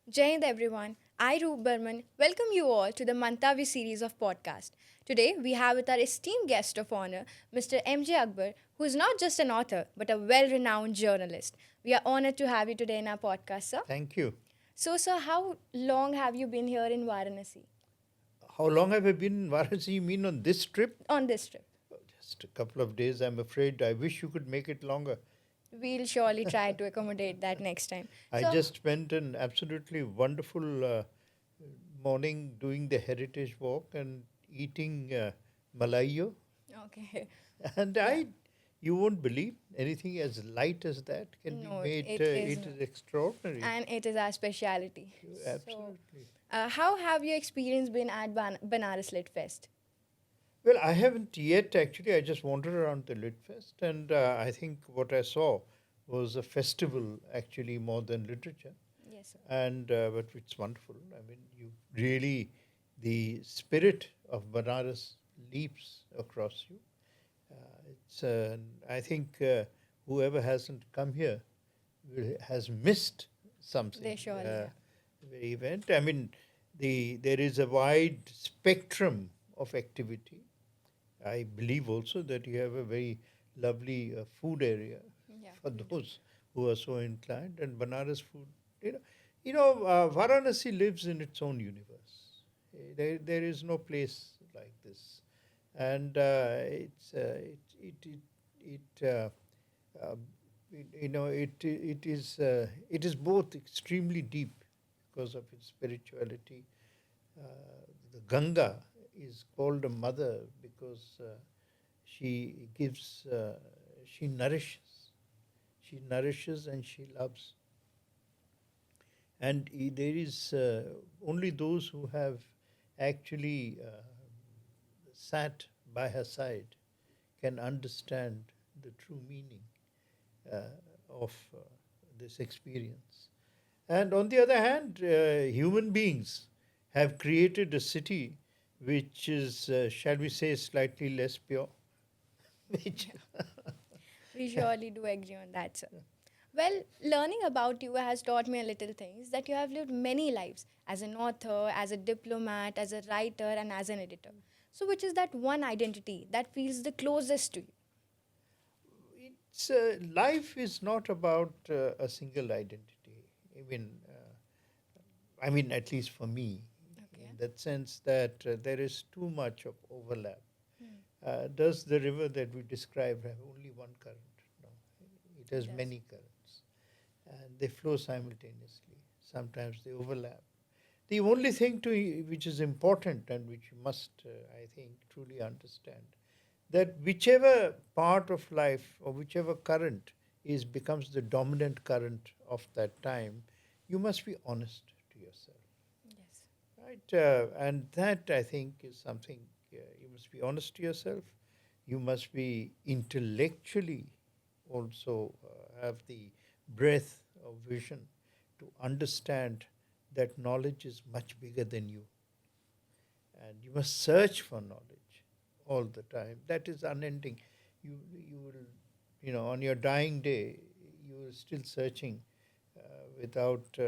Jai Hind everyone. I, Roop Barman, welcome you all to the Mantavi series of podcast. Today, we have with our esteemed guest of honor, Mr. MJ Akbar, who is not just an author, but a well renowned journalist. We are honored to have you today in our podcast, sir. Thank you. So, sir, how long have you been here in Varanasi How long have I been in Varanasi? You mean on this trip? on this trip? Just a couple of days, I'm afraid. I wish you could make it longer. We'll surely try to accommodate that next time. I So, just spent an absolutely wonderful morning doing the heritage walk and eating malayo. okay. And Yeah. you won't believe anything as light as that can be No, made. it is It not. is extraordinary. And it is our speciality. So, Absolutely. how have your experience been at Banaras Lit Fest? Well, I haven't yet actually. I just wandered around the Lit Fest, and I think what I saw was a festival actually more than literature. Yes, sir. And but it's wonderful. I mean, you really the spirit of Banaras leaps across you. It's I think whoever hasn't come here has missed They something. surely have. The event. I mean, there is a wide spectrum of activity. I believe also that you have a very lovely food area Yeah, for we do. those who are so inclined. And Banaras food, you know, Varanasi lives in its own universe. There is no place like this, and it, uh, it is both extremely deep because of its spirituality. Uh, the Ganga is called a mother because she gives, she nourishes, and she loves. And there is only those who have actually sat by her side can understand the true meaning uh, of this experience. And on the other hand, human beings have created a city which is, shall we say, slightly less pure. Which We surely do agree on that, sir. Well, learning about you has taught me a little things that you have lived many lives as an author, as a diplomat, as a writer, and as an editor. So, which is that one identity that feels the closest to you? it's life is not about a single identity. I mean, at least for me, Okay. in that sense that there is too much of overlap. Hmm. Does the river that we described have only one current? No, it It has does. many currents, and they flow simultaneously. Sometimes they overlap. The only thing which is important and which you must, I think, truly understand that whichever part of life or whichever current is becomes the dominant current of that time, you must be honest to yourself, Yes. right? And that I think is something you must be honest to yourself. You must be intellectually also have the breadth of vision to understand that knowledge is much bigger than you, and you must search for knowledge all the time. That is unending. You will, on your dying day, you are still searching without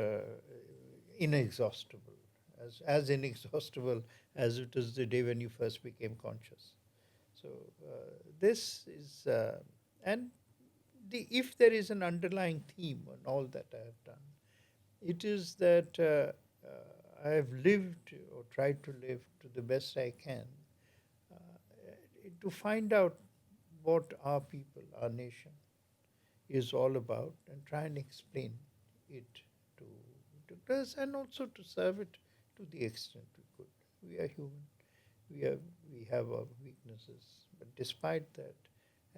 inexhaustible, as inexhaustible as it was the day when you first became conscious. So this is and if there is an underlying theme on all that I have done, it is that I have lived or tried to live to the best I can to find out what our people, our nation, is all about and try and explain it to, to us and also to serve it to the extent we could. We are human. We have our weaknesses, but despite that,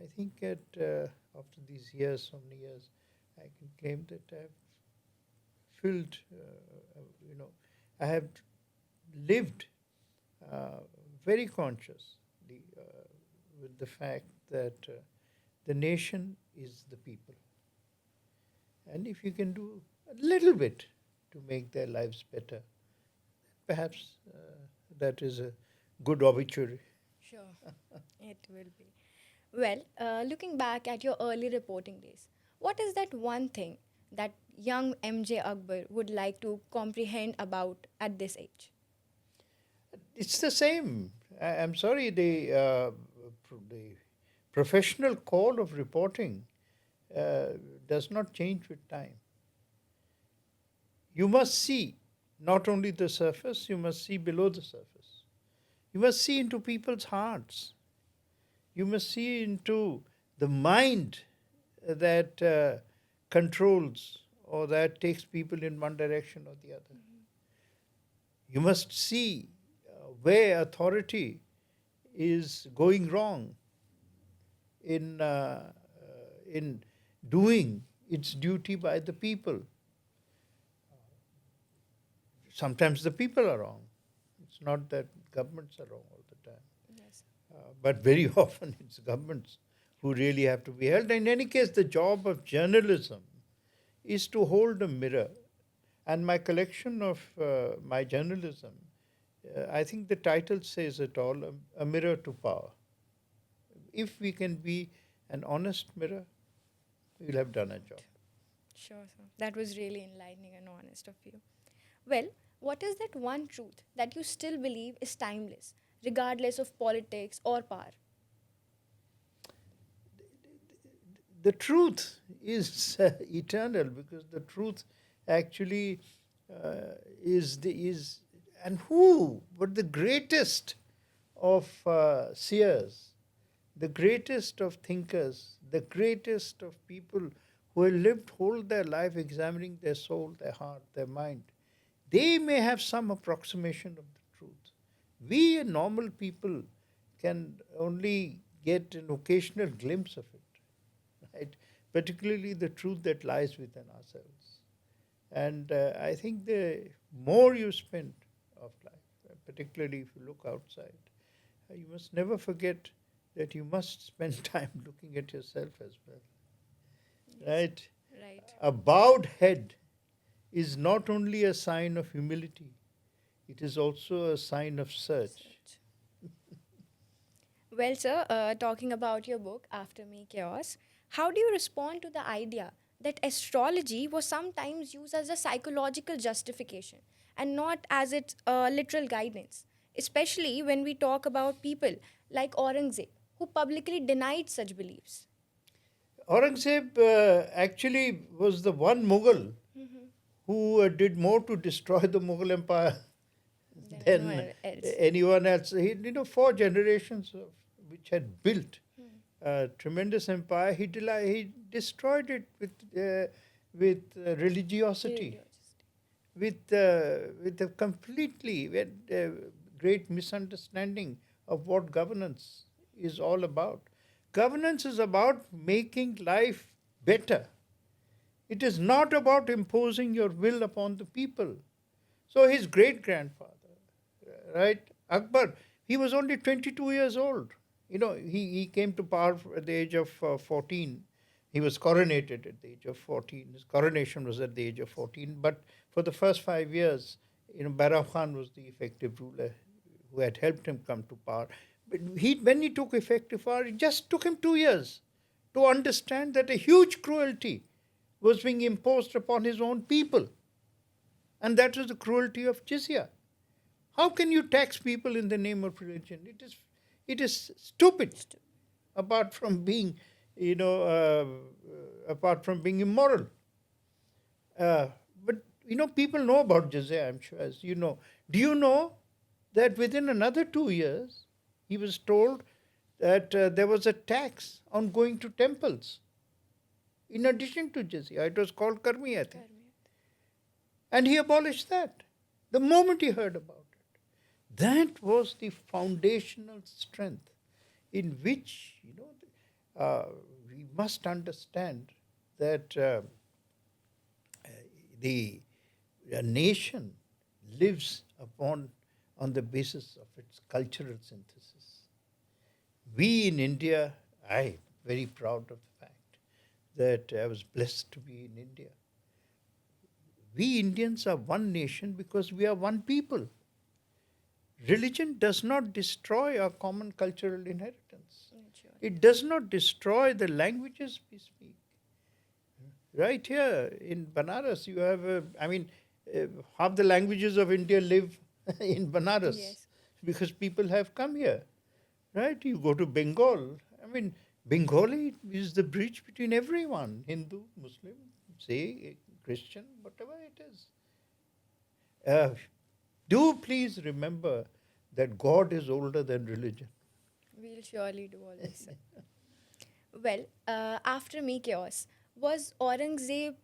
I think after these years, so many years, I can claim that I've filled, I have lived uh, very consciously with the fact that the nation is the people. And if you can do a little bit to make their lives better, perhaps that is a good obituary. Sure, it will be. Well, looking back at your early reporting days, what is that one thing that young MJ Akbar would like to comprehend about at this age? It's the same. I'm sorry, the professional call of reporting uh, does not change with time. You must see not only the surface, you must see below the surface. You must see into people's hearts. You must see into the mind that controls or that takes people in one direction or the other. You must see where authority is going wrong in doing its duty by the people. Sometimes the people are wrong. It's not that governments are wrong all the time. Yes. But very often it's governments who really have to be held. In any case, the job of journalism is to hold a mirror. And my collection of my journalism, I think the title says it all, a mirror to power. If we can be an honest mirror, we'll have done a job. Sure, sir. That was really enlightening and honest of you. Well, what is that one truth that you still believe is timeless, regardless of politics or power? The truth is eternal, because the truth actually is and who but the greatest of seers, the greatest of thinkers, the greatest of people who have lived whole their life examining their soul, their heart, their mind. They may have some approximation of the truth. We normal people can only get an occasional glimpse of it, right? Particularly the truth that lies within ourselves. And I think the more you spend of life, particularly if you look outside, you must never forget that you must spend time looking at yourself as well. Yes. Right? Right. A bowed head is not only a sign of humility, it is also a sign of search. Search. Well, sir, talking about your book, After Me Chaos, how do you respond to the idea that astrology was sometimes used as a psychological justification and not as its literal guidance? Especially when we talk about people like Aurangzeb, who publicly denied such beliefs. Aurangzeb actually was the one Mughal who did more to destroy the Mughal Empire Than than anyone else. anyone else. Four generations of, which had built a tremendous empire, he destroyed it with religiosity, with a completely great misunderstanding of what governance is all about. Governance is about making life better. It is not about imposing your will upon the people. So his great grandfather, right, Akbar, he was only 22 years old. He came to power at the age of 14. He was coronated at the age of 14. His coronation was at the age of 14. But for the first 5 years, Bairam Khan was the effective ruler who had helped him come to power. But when he took effective power, it just took him 2 years to understand that a huge cruelty was being imposed upon his own people. And that was the cruelty of jizya. How can you tax people in the name of religion? It is stupid. Apart from being, apart from being immoral. But people know about jizya, I'm sure, as you know. Do you know that within another 2 years, he was told that there was a tax on going to temples in addition to jizya? It was called karmi, I think. And he abolished that the moment he heard about it. That was the foundational strength in which, we must understand that the a nation lives on the basis of its cultural synthesis. We in India, I'm very proud of the fact that I was blessed to be in India. We Indians are one nation because we are one people. Religion does not destroy our common cultural inheritance. It does not destroy the languages we speak. right here in Banaras. You have, uh, half the languages of India live in Banaras Yes. because people have come here, right? You go to Bengal. I mean, Bengali is the bridge between everyone, Hindu, Muslim, Sikh, Christian, whatever it is. Uh, do please remember that God is older than religion. We'll surely do always, sir. Well, after me chaos, was Aurangzeb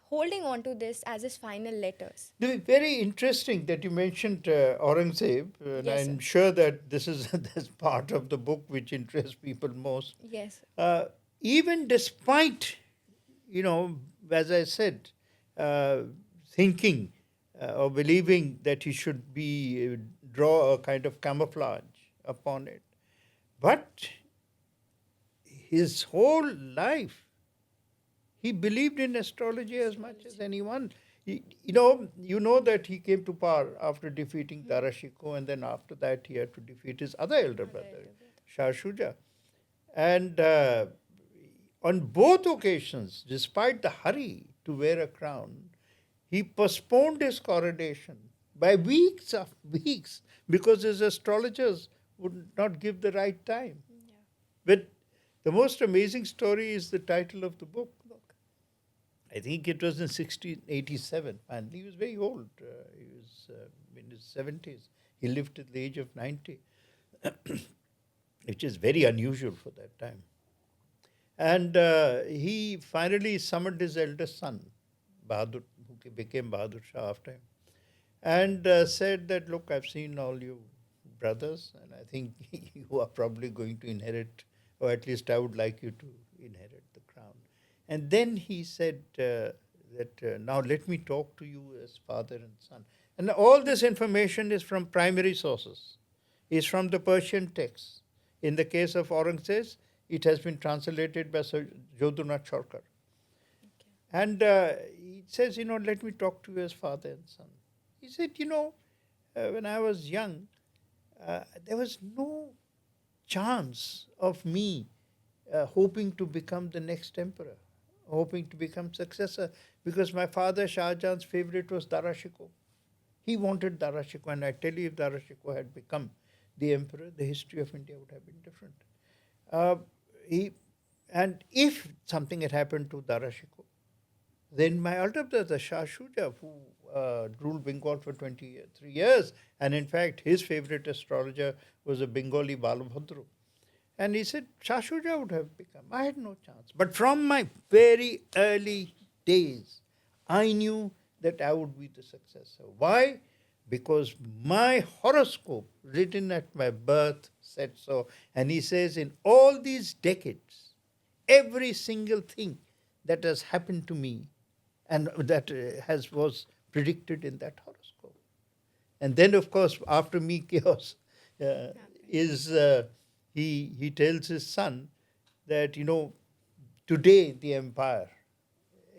holding on to this as his final letters? Very interesting that you mentioned Aurangzeb, and Yes, sir. I'm sure that this is this part of the book which interests people most. Yes, sir. Uh, Even despite, you know, as I said, uh, thinking or believing that he should be draw a kind of camouflage upon it, but his whole life he believed in astrology as much as Astrology. anyone. You know that he came to power after defeating Darashiko, and then after that he had to defeat his other elder Other brother, elder brother. Shah Shuja. And on both occasions, despite the hurry to wear a crown, he postponed his coronation by weeks of weeks because his astrologers would not give the right time. Yeah. But the most amazing story is the title of the book. Book. I think it was in 1687, and he was very old. He was in his 70s. He lived till the age of 90, which is very unusual for that time. And he finally summoned his eldest son, Bahadur, who became Bahadur Shah after him, and said that, look, I've seen all you brothers, and I think you are probably going to inherit, or at least I would like you to inherit the crown. And then he said that now let me talk to you as father and son. And all this information is from primary sources, is from the Persian texts. In the case of Aurangzeb, it has been translated by Sir Jodhanath Chorkar. Okay. And he says, let me talk to you as father and son. He said, when I was young, there was no chance of me hoping to become the next emperor, hoping to become successor, because my father Shah Jahan's favorite was Darashiko. He wanted Darashiko, and I tell you, if Darashiko had become the emperor, the history of India would have been different. Uh, he, and if something had happened to Darashiko, then my elder brother Shah Shuja, who ruled Bengal for 23 years, and in fact his favorite astrologer was a Bengali Balabhadra. And he said Shah Shuja would have become. I had no chance. But from my very early days, I knew that I would be the successor. Why? Because my horoscope written at my birth said so. And he says, in all these decades, every single thing that has happened to me and that has was predicted in that horoscope. And then, of course, after me, chaos uh, is he tells his son that today the empire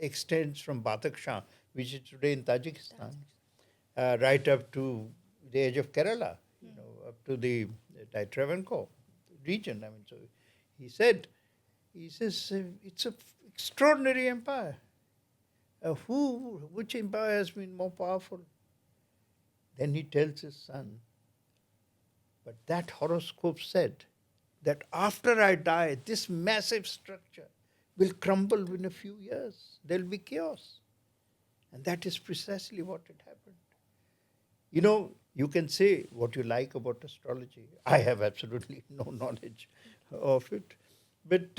extends from Badakhshan, which is today in Tajikistan, right up to the edge of Kerala, up to the Travancore region. I mean, so he says it's an extraordinary empire. Which empire has been more powerful? Then he tells his son, but that horoscope said that after I die, this massive structure will crumble in a few years. There'll be chaos. And that is precisely what had happened. You can say what you like about astrology. I have absolutely no knowledge of it. But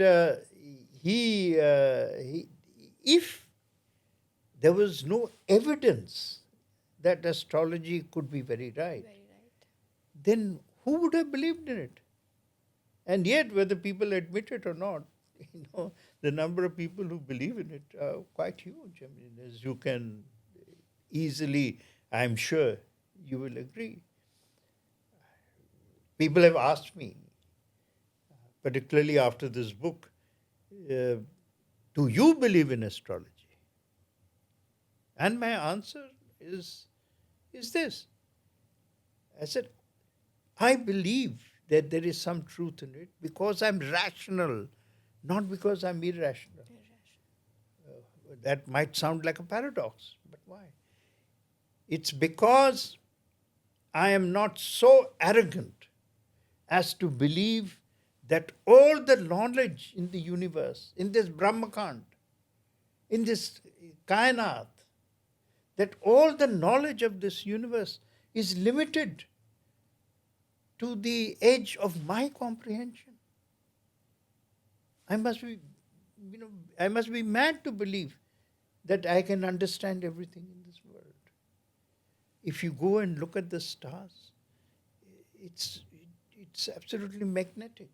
if there was no evidence that astrology could be very right, Very right. then who would have believed in it? And yet, whether people admit it or not, the number of people who believe in it are quite huge. I mean, as you can easily, I'm sure you will agree. People have asked me, particularly after this book, do you believe in astrology? And my answer is this. I said, I believe that there is some truth in it because I'm rational, not because I'm irrational. Irrational. that might sound like a paradox, but why? It's because I am not so arrogant as to believe that all the knowledge in the universe, in this Brahmakand, in this Kainat, that all the knowledge of this universe is limited to the edge of my comprehension. I must be, I must be mad to believe that I can understand everything in this world. If you go and look at the stars, it's, it's absolutely magnetic.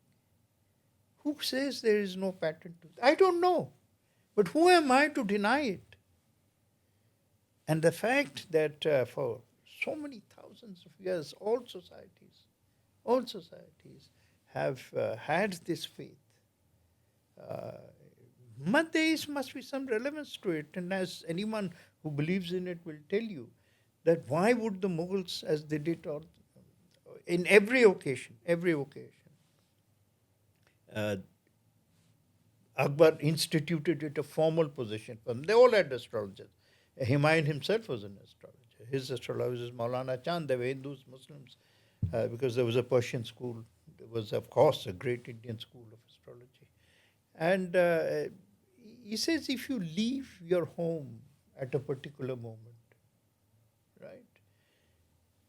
Who says there is no pattern to it? I don't know. But who am I to deny it? And the fact that for so many thousands of years, all societies have had this faith. But there must be some relevance to it. And as anyone who believes in it will tell you, that why would the Mughals, as they did in every occasion, uh, Akbar instituted it a formal position for them. They all had astrologers. Humayun himself was an astrologer. His astrologer was Maulana Chand. They were Hindus, Muslims, because there was a Persian school. There was, of course, a great Indian school of astrology. And he says if you leave your home at a particular moment, right,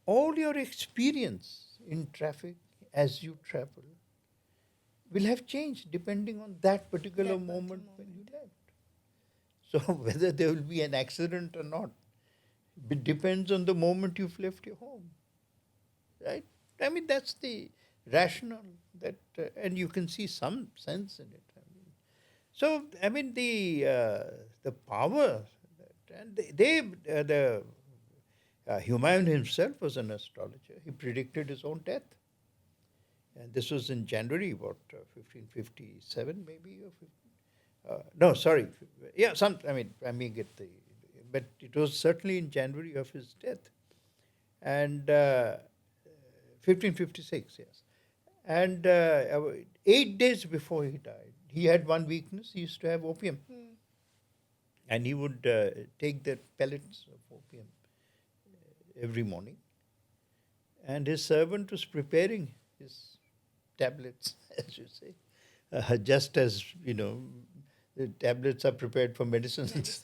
all your experience in traffic as you travel will have changed depending on that particular moment when you left. So whether there will be an accident or not, it depends on the moment you've left your home, right? I mean, that's the rationale that, and you can see some sense in it. So I mean, the power, and the Humayun himself was an astrologer. He predicted his own death. And this was in January, 1557 maybe, or 15, no, sorry, yeah, I may get the, but it was certainly in January of his death, and 1556, yes, and 8 days before he died, he had one weakness. He used to have opium, and he would take the pellets of opium every morning, and his servant was preparing his tablets, as you say, just as the tablets are prepared for medicines.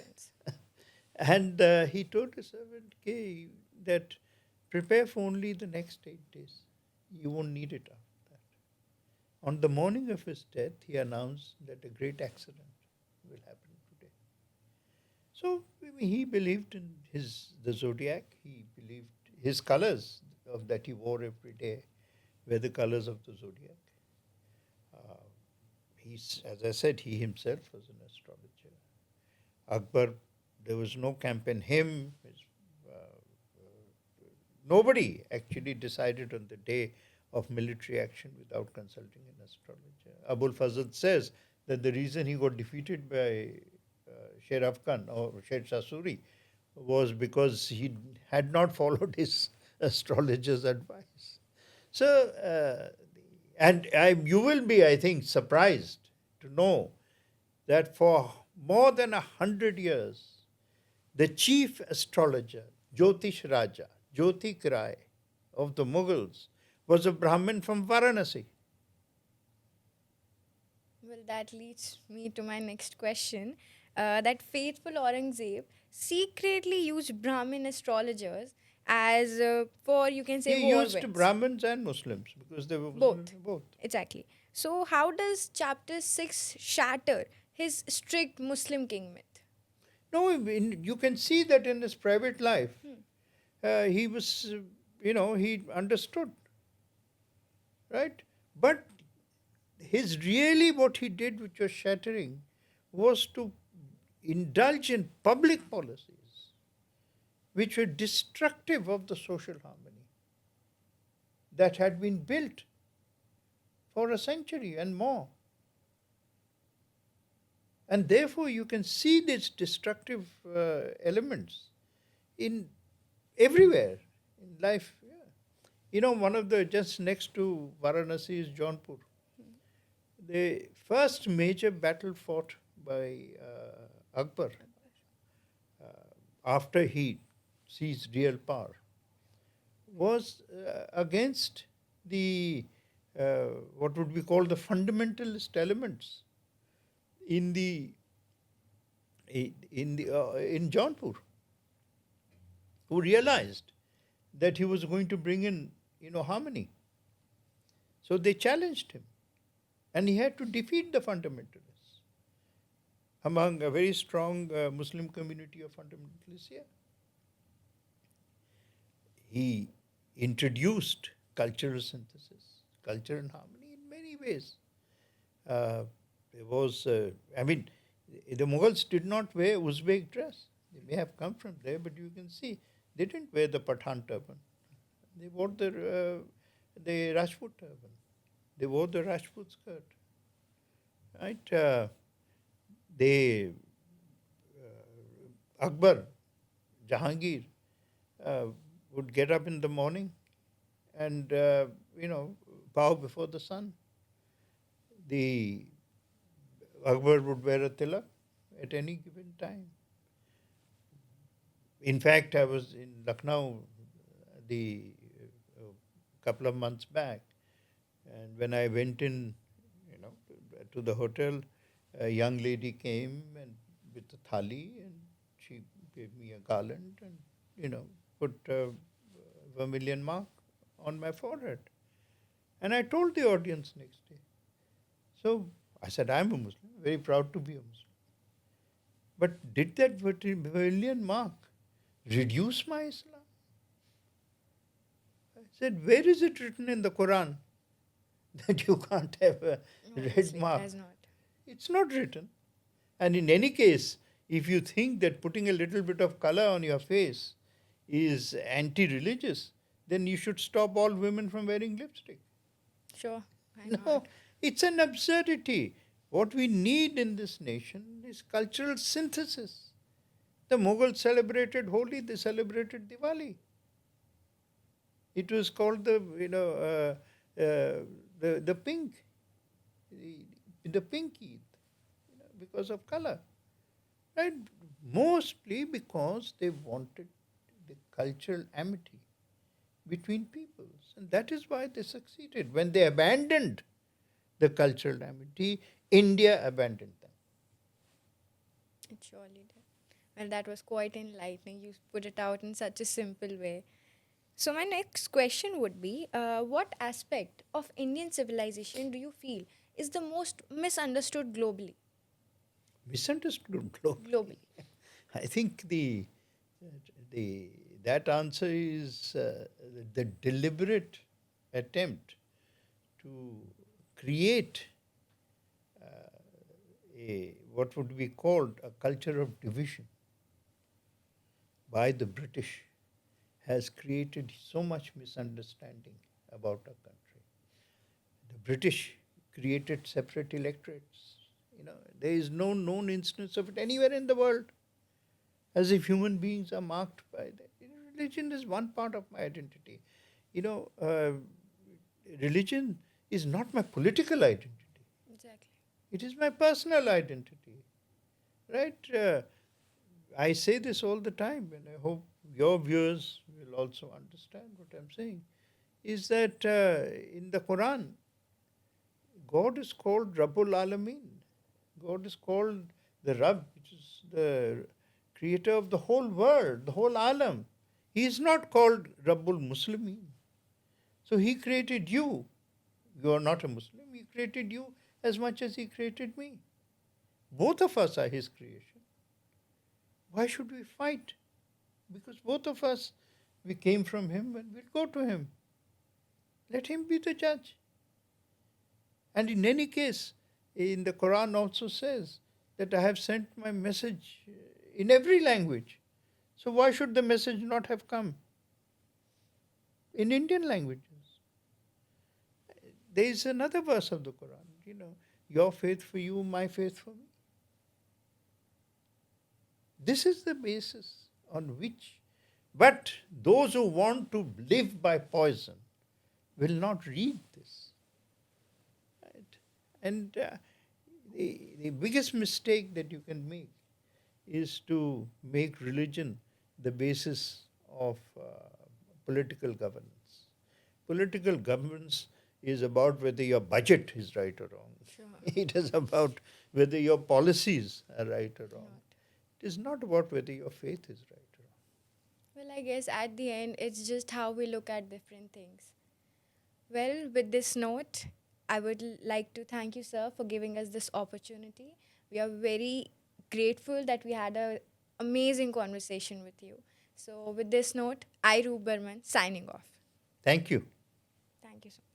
And he told his servant that prepare for only the next 8 days. You won't need it after that. On the morning of his death, he announced that a great accident will happen today. So he believed in the zodiac. He believed his colors that he wore every day were the colors of the zodiac. As I said, he himself was an astrologer. Akbar, there was no campaign. Nobody actually decided on the day of military action without consulting an astrologer. Abul Fazl says that the reason he got defeated by Sher Afghan or Sher Shah Suri was because he had not followed his astrologer's advice. So, you will be, I think, surprised to know that for more than 100 years, the chief astrologer, Jyotish Raja, Jyotik Rai of the Mughals, was a Brahmin from Varanasi. Well, that leads me to my next question. That faithful Aurangzeb secretly used Brahmin astrologers as for, you can say, He war used winds. Brahmins and Muslims because they were Both. both. Exactly. So, how does chapter 6 shatter his strict Muslim king myth? No, you can see that in his private life. He was, he understood, right? But what he did, which was shattering, was to indulge in public policies which were destructive of the social harmony that had been built for a century and more. And therefore, you can see these destructive elements in everywhere in life. Yeah. One of the just next to Varanasi is Jaunpur. The first major battle fought by Akbar after he seized real power, was against the what would be called the fundamentalist elements in the in Jaunpur, who realized that he was going to bring in harmony. So they challenged him, and he had to defeat the fundamentalists among a very strong Muslim community of fundamentalists here. He introduced cultural synthesis, culture and harmony in many ways. Uh, there was, I mean, the Mughals did not wear Uzbek dress. They may have come from there, but you can see they didn't wear the Pathan turban. They wore the Rajput turban. They wore the Rajput skirt. Right? They Akbar, Jahangir uh, would get up in the morning and bow before the sun. The Akbar would wear a tilak at any given time. In fact, I was in Lucknow the couple of months back, and when I went in, to the hotel, a young lady came and with a thali, and she gave me a garland and put a vermilion mark on my forehead. And I told the audience next day. So I said, I'm a Muslim, very proud to be a Muslim. But did that vermilion mark reduce my Islam? I said, where is it written in the Quran that you can't have a red Obviously, it mark? has not. It's not written. And in any case, if you think that putting a little bit of color on your face is anti religious, then you should stop all women from wearing lipstick. Sure, why No, not? it's an absurdity. What we need in this nation is cultural synthesis. The Mughals celebrated Holi, they celebrated Diwali. It was called the pink, the pink Eid, because of color. Right? Mostly because they wanted the cultural amity between peoples. And that is why they succeeded. When they abandoned the cultural amity, India abandoned them. It surely did. Well, that was quite enlightening. You put it out in such a simple way. So, my next question would be what aspect of Indian civilization do you feel is the most misunderstood globally? Misunderstood globally. Globally. I think the that answer is the deliberate attempt to create a what would be called a culture of division by the British has created so much misunderstanding about our country. The British created separate electorates. There is no known instance of it anywhere in the world, as if human beings are marked by that. Religion is one part of my identity. You know, uh, Religion is not my political identity. Exactly. It is my personal identity, right? I say this all the time, and I hope your viewers will also understand what I'm saying. Is that in the Quran, God is called Rabbul Alameen. God is called the Rabb, which is the creator of the whole world, the whole alam. He is not called Rabbul Muslimin. So he created you. You are not a Muslim. He created you as much as he created me. Both of us are his creation. Why should we fight? Because both of us, we came from him and we'll go to him. Let him be the judge. And in any case, in the Quran also says that I have sent my message in every language. So why should the message not have come in Indian languages? There is another verse of the Quran, your faith for you, my faith for me. This is the basis on which, but those who want to live by poison will not read this. Right? And the biggest mistake that you can make is to make religion the basis of political governance. Political governance is about whether your budget is right or wrong. Sure. It is about whether your policies are right or wrong. Not. It is not about whether your faith is right or wrong. Well, I guess at the end, it's just how we look at different things. Well, with this note, I would like to thank you, sir, for giving us this opportunity. We are very grateful that we had a amazing conversation with you. So, with this note, I, Roop Barman, signing off. Thank you. Thank you so much.